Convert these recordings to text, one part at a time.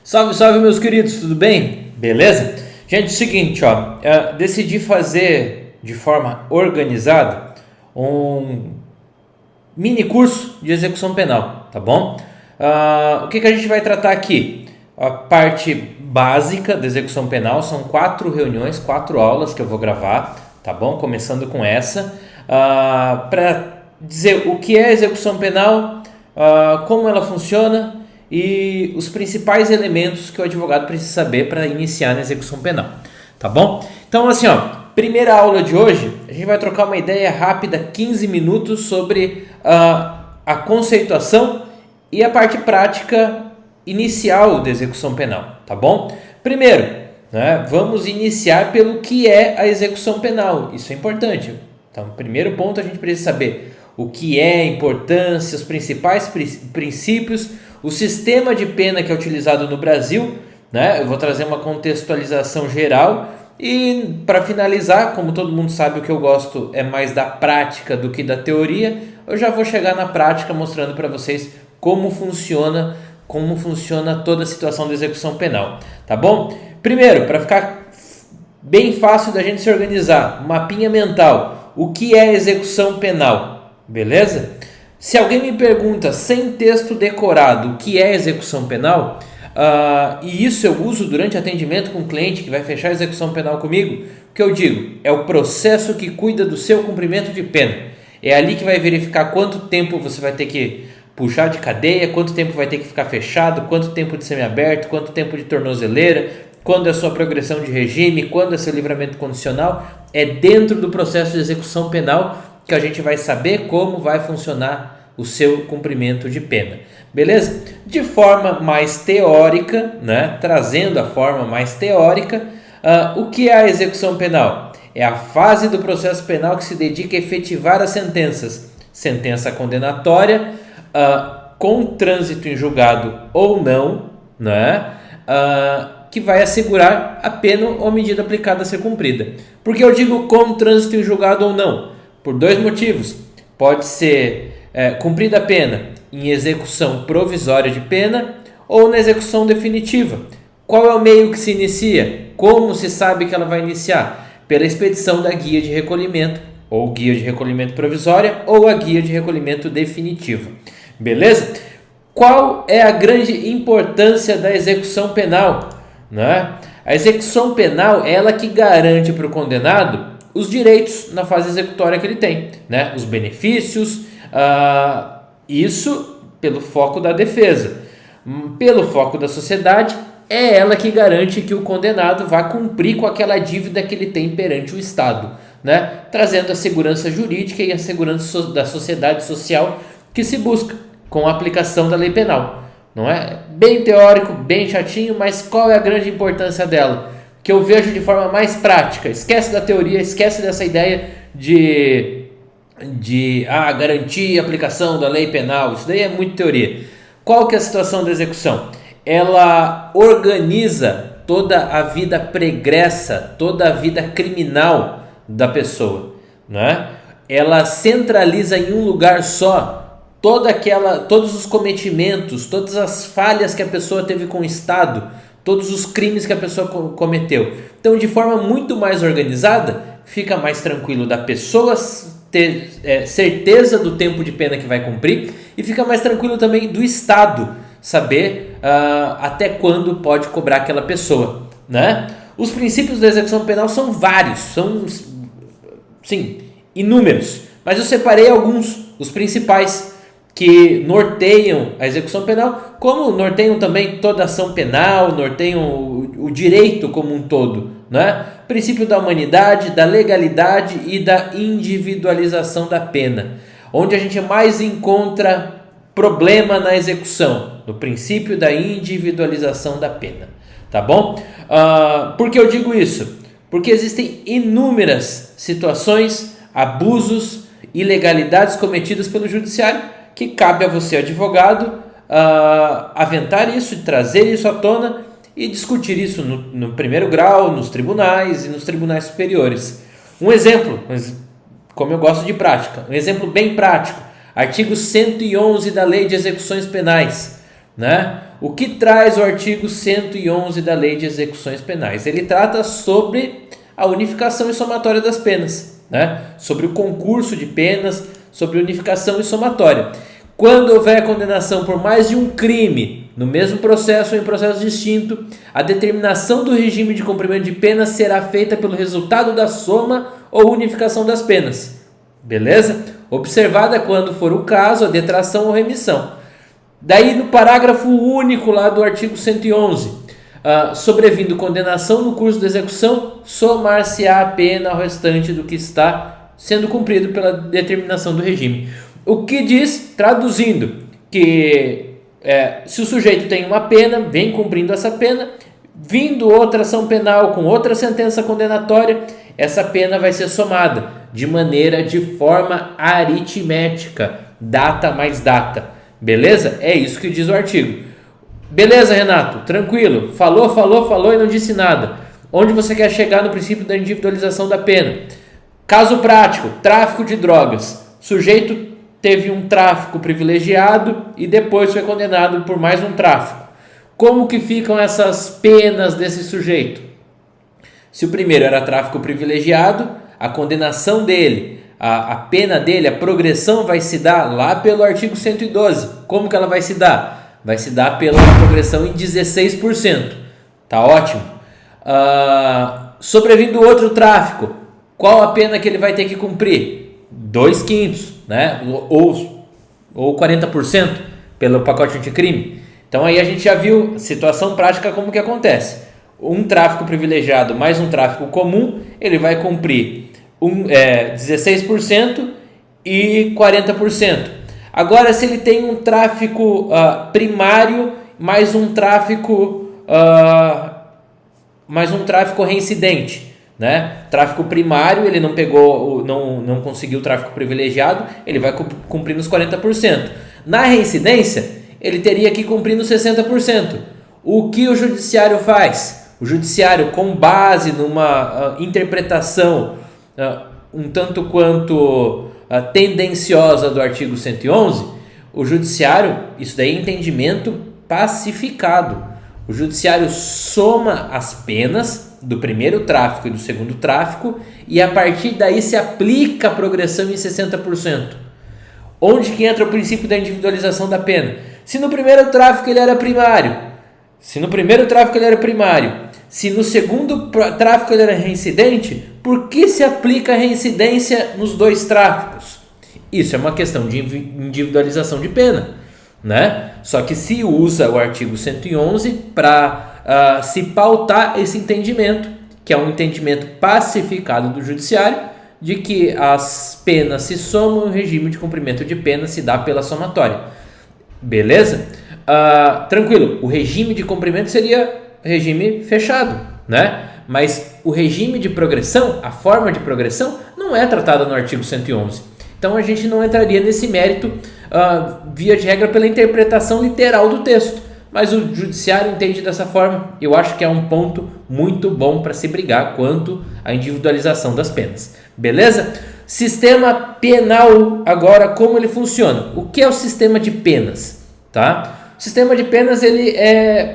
Salve, salve, meus queridos, tudo bem? Beleza? Gente, é o seguinte, ó, decidi fazer de forma organizada um mini curso de execução penal, tá bom? O que a gente vai tratar aqui? A parte básica da execução penal, são 4 reuniões, 4 aulas que eu vou gravar, tá bom? Começando com essa, para dizer o que é execução penal, como ela funciona e os principais elementos que o advogado precisa saber para iniciar na execução penal, tá bom? Então, assim, ó, primeira aula de hoje, a gente vai trocar uma ideia rápida, 15 minutos, sobre a conceituação e a parte prática inicial da execução penal, tá bom? Primeiro, né, vamos iniciar pelo que é a execução penal, isso é importante. Então, primeiro ponto, a gente precisa saber o que é, a importância, os principais princípios, o sistema de pena que é utilizado no Brasil, né? Eu vou trazer uma contextualização geral e, para finalizar, como todo mundo sabe, o que eu gosto é mais da prática do que da teoria, eu já vou chegar na prática mostrando para vocês como funciona toda a situação da execução penal, tá bom? Primeiro, para ficar bem fácil da gente se organizar, mapinha mental, o que é execução penal, beleza? Se alguém me pergunta sem texto decorado o que é execução penal, e isso eu uso durante atendimento com o cliente que vai fechar a execução penal comigo, o que eu digo? É o processo que cuida do seu cumprimento de pena. É ali que vai verificar quanto tempo você vai ter que puxar de cadeia, quanto tempo vai ter que ficar fechado, quanto tempo de semiaberto, quanto tempo de tornozeleira, quando é a sua progressão de regime, quando é seu livramento condicional. É dentro do processo de execução penal que a gente vai saber como vai funcionar o seu cumprimento de pena, beleza? De forma mais teórica, né? Trazendo a forma mais teórica, o que é a execução penal? É a fase do processo penal que se dedica a efetivar as sentenças, sentença condenatória, com trânsito em julgado ou não, né? Que vai assegurar a pena ou medida aplicada a ser cumprida. Por que eu digo com trânsito em julgado ou não? Por 2 motivos. Pode ser cumprida a pena em execução provisória de pena ou na execução definitiva. Qual é o meio que se inicia? Como se sabe que ela vai iniciar? Pela expedição da guia de recolhimento, ou guia de recolhimento provisória, ou a guia de recolhimento definitiva. Beleza? Qual é a grande importância da execução penal? Né? A execução penal é ela que garante para o condenado os direitos na fase executória que ele tem, né? Os benefícios, isso pelo foco da defesa. Pelo foco da sociedade, é ela que garante que o condenado vá cumprir com aquela dívida que ele tem perante o Estado, né? Trazendo a segurança jurídica e a segurança da sociedade social que se busca com a aplicação da lei penal. Não é? Bem teórico, bem chatinho, mas qual é a grande importância dela? Que eu vejo de forma mais prática. Esquece da teoria, esquece dessa ideia de garantir a aplicação da lei penal. Isso daí é muito teoria. Qual que é a situação da execução? Ela organiza toda a vida pregressa, toda a vida criminal da pessoa, né? Ela centraliza em um lugar só todos os cometimentos, todas as falhas que a pessoa teve com o Estado, todos os crimes que a pessoa cometeu. Então, de forma muito mais organizada, fica mais tranquilo da pessoa ter certeza do tempo de pena que vai cumprir, e fica mais tranquilo também do Estado saber até quando pode cobrar aquela pessoa, né? Os princípios da execução penal são vários, são, sim, inúmeros, mas eu separei alguns, os principais, que norteiam a execução penal, como norteiam também toda ação penal, norteiam o direito como um todo, né? Princípio da humanidade, da legalidade e da individualização da pena. Onde a gente mais encontra problema na execução? No princípio da individualização da pena, tá bom? Por que eu digo isso? Porque existem inúmeras situações, abusos, ilegalidades cometidas pelo judiciário, que cabe a você, advogado, aventar isso, trazer isso à tona e discutir isso no primeiro grau, nos tribunais e nos tribunais superiores. Um exemplo, como eu gosto de prática, um exemplo bem prático, artigo 111 da Lei de Execuções Penais. né? O que traz o artigo 111 da Lei de Execuções Penais? Ele trata sobre a unificação e somatória das penas, né? Sobre o concurso de penas, sobre unificação e somatória. Quando houver condenação por mais de um crime, no mesmo processo ou em processo distinto, a determinação do regime de cumprimento de pena será feita pelo resultado da soma ou unificação das penas. Beleza? Observada, quando for o caso, a detração ou remissão. Daí, no parágrafo único lá do artigo 111, sobrevindo condenação no curso de execução, somar-se-á a pena ao restante do que está sendo cumprido pela determinação do regime. O que diz, traduzindo, que se o sujeito tem uma pena, vem cumprindo essa pena, vindo outra ação penal com outra sentença condenatória, essa pena vai ser somada de forma aritmética, data mais data. Beleza? É isso que diz o artigo. Beleza, Renato? Tranquilo. Falou e não disse nada. Onde você quer chegar no princípio da individualização da pena? Caso prático, tráfico de drogas. Sujeito teve um tráfico privilegiado e depois foi condenado por mais um tráfico. Como que ficam essas penas desse sujeito? Se o primeiro era tráfico privilegiado, a condenação dele, a pena dele, a progressão vai se dar lá pelo artigo 112. Como que ela vai se dar? Vai se dar pela progressão em 16%. Tá ótimo. Sobrevindo outro tráfico, qual a pena que ele vai ter que cumprir? 2/5, né? Ou 40% pelo pacote anticrime. Então aí a gente já viu situação prática como que acontece. Um tráfico privilegiado mais um tráfico comum, ele vai cumprir 16% e 40%. Agora, se ele tem um tráfico primário mais um tráfico reincidente, né? Tráfico primário, ele não conseguiu o tráfico privilegiado, ele vai cumprir nos 40%. Na reincidência, ele teria que cumprir nos 60%. O que o judiciário faz? O judiciário, com base numa interpretação um tanto quanto tendenciosa do artigo 111, o judiciário, isso daí é entendimento pacificado. O judiciário soma as penas do primeiro tráfico e do segundo tráfico e a partir daí se aplica a progressão em 60%. Onde que entra o princípio da individualização da pena? Se no primeiro tráfico ele era primário, se no segundo tráfico ele era reincidente, por que se aplica a reincidência nos dois tráficos? Isso é uma questão de individualização de pena, né? Só que se usa o artigo 111 para se pautar esse entendimento, que é um entendimento pacificado do judiciário, de que as penas se somam e o regime de cumprimento de pena se dá pela somatória. Beleza? Tranquilo, o regime de cumprimento seria regime fechado, né? Mas o regime de progressão, a forma de progressão, não é tratada no artigo 111. Então a gente não entraria nesse mérito, via de regra, pela interpretação literal do texto. Mas o judiciário entende dessa forma. Eu acho que é um ponto muito bom para se brigar quanto à individualização das penas. Beleza? Sistema penal, agora, como ele funciona? O que é o sistema de penas? Tá? O sistema de penas ele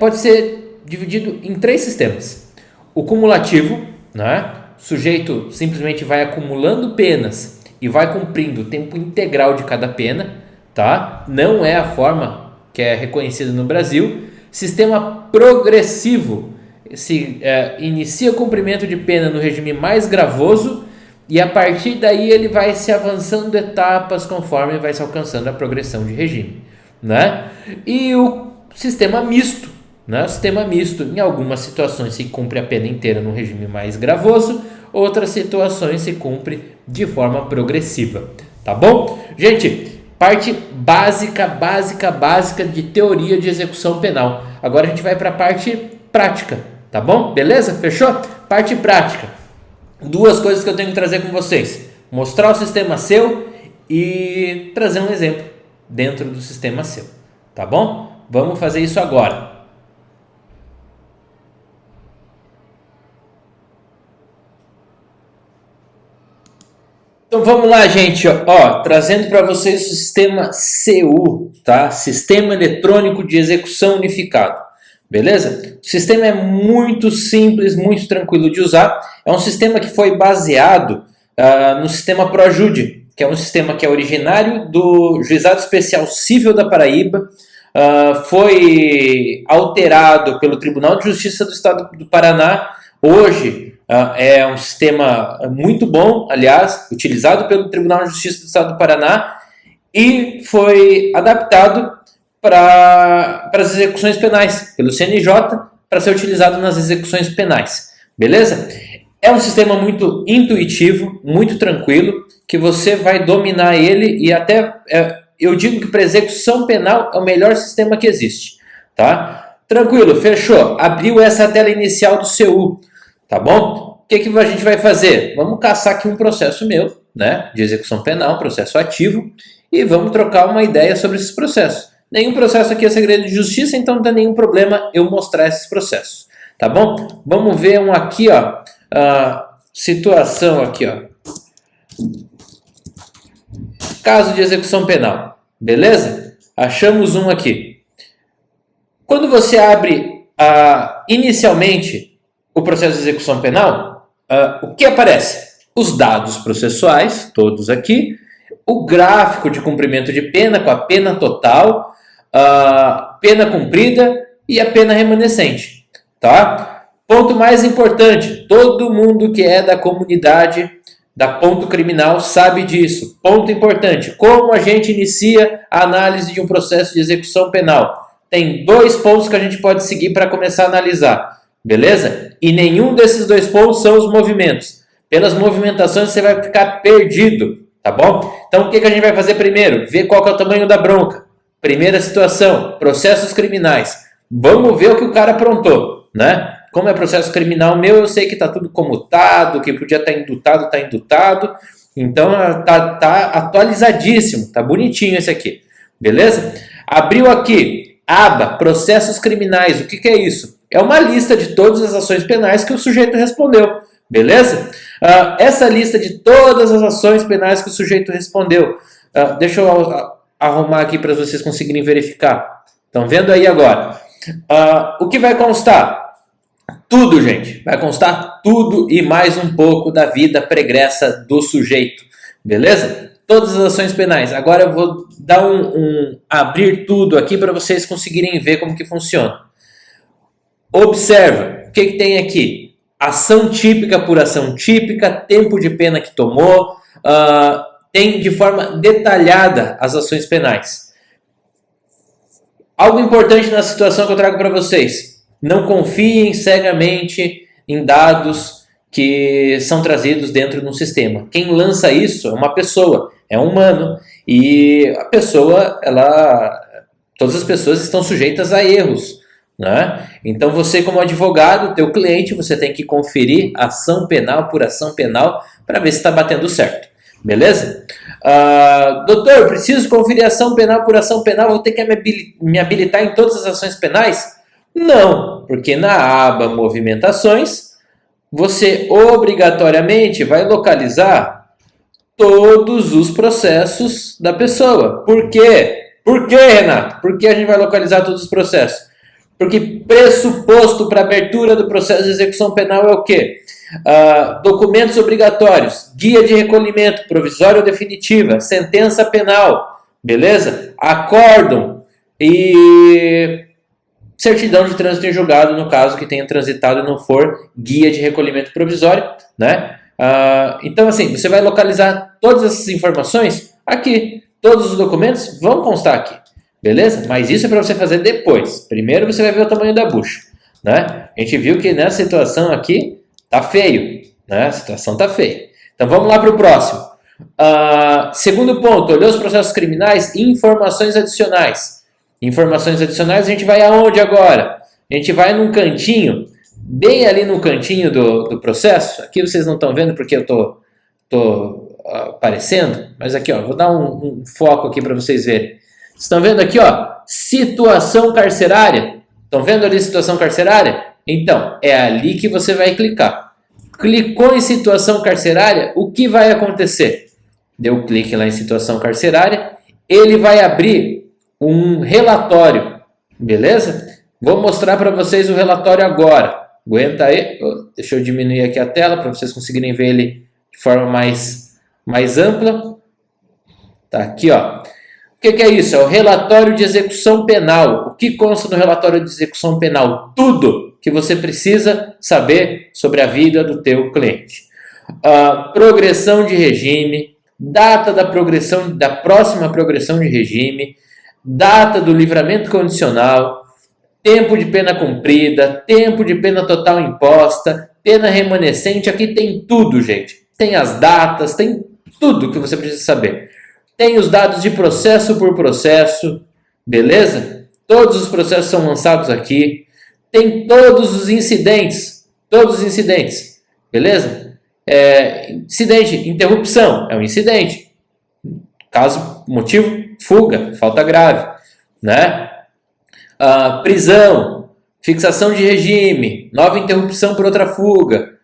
pode ser dividido em 3 sistemas. O cumulativo, né? O sujeito simplesmente vai acumulando penas e vai cumprindo o tempo integral de cada pena, tá? Não é a forma que é reconhecida no Brasil. Sistema progressivo, se inicia o cumprimento de pena no regime mais gravoso e a partir daí ele vai se avançando etapas conforme vai se alcançando a progressão de regime, né? E o sistema misto, né? O sistema misto, em algumas situações se cumpre a pena inteira no regime mais gravoso, outras situações se cumpre de forma progressiva, tá bom? Gente, parte básica de teoria de execução penal. Agora a gente vai para a parte prática, tá bom? Beleza? Fechou? Parte prática. 2 coisas que eu tenho que trazer com vocês. Mostrar o sistema seu e trazer um exemplo dentro do sistema seu, tá bom? Vamos fazer isso agora. Então vamos lá, gente, ó, trazendo para vocês o sistema CU, tá? Sistema Eletrônico de Execução Unificado, beleza? O sistema é muito simples, muito tranquilo de usar. É um sistema que foi baseado no sistema ProJude, que é um sistema que é originário do Juizado Especial Civil da Paraíba, foi alterado pelo Tribunal de Justiça do Estado do Paraná. Hoje é um sistema muito bom, aliás, utilizado pelo Tribunal de Justiça do Estado do Paraná e foi adaptado para as execuções penais, pelo CNJ, para ser utilizado nas execuções penais. Beleza? É um sistema muito intuitivo, muito tranquilo, que você vai dominar ele e até eu digo que para execução penal é o melhor sistema que existe. Tá? Tranquilo, fechou. Abriu essa tela inicial do CU. Tá bom? O que a gente vai fazer? Vamos caçar aqui um processo meu, né, de execução penal, um processo ativo, e vamos trocar uma ideia sobre esses processos. Nenhum processo aqui é segredo de justiça, então não tem nenhum problema eu mostrar esses processos. Tá bom? Vamos ver um aqui, ó. Situação aqui, ó. Caso de execução penal. Beleza? Achamos um aqui. Quando você abre inicialmente o processo de execução penal, o que aparece? Os dados processuais, todos aqui, o gráfico de cumprimento de pena com a pena total, a pena cumprida e a pena remanescente. Tá? Ponto mais importante, todo mundo que é da comunidade da ponto criminal sabe disso. Ponto importante, como a gente inicia a análise de um processo de execução penal? Tem 2 pontos que a gente pode seguir para começar a analisar. Beleza? E nenhum desses 2 pontos são os movimentos. Pelas movimentações você vai ficar perdido, tá bom? Então o que a gente vai fazer primeiro? Ver qual que é o tamanho da bronca. Primeira situação, processos criminais. Vamos ver o que o cara aprontou, né? Como é processo criminal meu, eu sei que está tudo comutado, que podia estar indutado, está indutado. Então tá atualizadíssimo, tá bonitinho esse aqui. Beleza? Abriu aqui, aba, processos criminais. O que é isso? É uma lista de todas as ações penais que o sujeito respondeu, beleza? Essa lista de todas as ações penais que o sujeito respondeu. Deixa eu arrumar aqui para vocês conseguirem verificar. Estão vendo aí agora? O que vai constar? Tudo, gente. Vai constar tudo e mais um pouco da vida pregressa do sujeito, beleza? Todas as ações penais. Agora eu vou dar abrir tudo aqui para vocês conseguirem ver como que funciona. Observa, o que tem aqui? Ação típica por ação típica, tempo de pena que tomou, tem de forma detalhada as ações penais. Algo importante na situação que eu trago para vocês, não confiem cegamente em dados que são trazidos dentro de um sistema. Quem lança isso é uma pessoa, é um humano, e a pessoa, todas as pessoas estão sujeitas a erros. Né? Então você como advogado, teu cliente, você tem que conferir ação penal por ação penal para ver se está batendo certo, beleza? Doutor, eu preciso conferir ação penal por ação penal, vou ter que me habilitar em todas as ações penais? Não, porque na aba movimentações você obrigatoriamente vai localizar todos os processos da pessoa. Por quê? Por quê, Renato? Por que a gente vai localizar todos os processos? Porque pressuposto para abertura do processo de execução penal é o quê? Documentos obrigatórios, guia de recolhimento, provisória ou definitiva, sentença penal, beleza? Acórdão e certidão de trânsito em julgado, no caso que tenha transitado e não for guia de recolhimento provisório, né? Então, assim, você vai localizar todas essas informações aqui. Todos os documentos vão constar aqui. Beleza? Mas isso é para você fazer depois. Primeiro você vai ver o tamanho da bucha, né? A gente viu que nessa situação aqui tá feio, né? A situação tá feia. Então vamos lá para o próximo. Segundo ponto, olhou os processos criminais e informações adicionais. Informações adicionais a gente vai aonde agora? A gente vai num cantinho, bem ali no cantinho do processo. Aqui vocês não estão vendo porque eu tô aparecendo, mas aqui ó, vou dar um foco aqui para vocês verem. Estão vendo aqui, ó, situação carcerária? Estão vendo ali situação carcerária? Então, é ali que você vai clicar. Clicou em situação carcerária, o que vai acontecer? deu clique lá em situação carcerária, ele vai abrir um relatório, beleza? Vou mostrar para vocês o relatório agora. Aguenta aí, deixa eu diminuir aqui a tela para vocês conseguirem ver ele de forma mais ampla. Tá aqui, ó. O que é isso? É o relatório de execução penal. O que consta no relatório de execução penal? Tudo que você precisa saber sobre a vida do teu cliente. Progressão de regime, data da próxima progressão de regime, data do livramento condicional, tempo de pena cumprida, tempo de pena total imposta, pena remanescente. Aqui tem tudo, gente. Tem as datas, tem tudo que você precisa saber. Tem os dados de processo por processo, beleza? Todos os processos são lançados aqui. Tem todos os incidentes, beleza? Incidente, interrupção, é um incidente. Caso, motivo, fuga, falta grave, né? Prisão, fixação de regime, nova interrupção por outra fuga,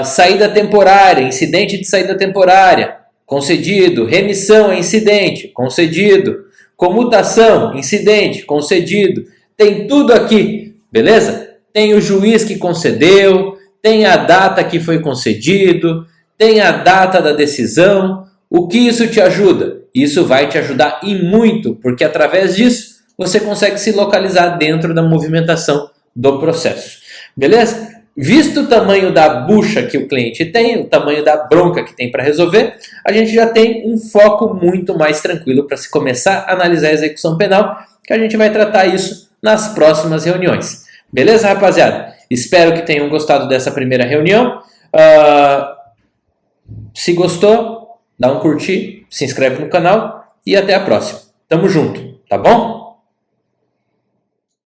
saída temporária, incidente de saída temporária, concedido, remissão a incidente, concedido, comutação, incidente, concedido, tem tudo aqui, beleza? Tem o juiz que concedeu, tem a data que foi concedido, tem a data da decisão. O que isso te ajuda? Isso vai te ajudar e muito, porque através disso você consegue se localizar dentro da movimentação do processo, beleza? Visto o tamanho da bucha que o cliente tem, o tamanho da bronca que tem para resolver, a gente já tem um foco muito mais tranquilo para se começar a analisar a execução penal, que a gente vai tratar isso nas próximas reuniões. Beleza, rapaziada? Espero que tenham gostado dessa primeira reunião. Se gostou, dá um curtir, se inscreve no canal e até a próxima. Tamo junto, tá bom?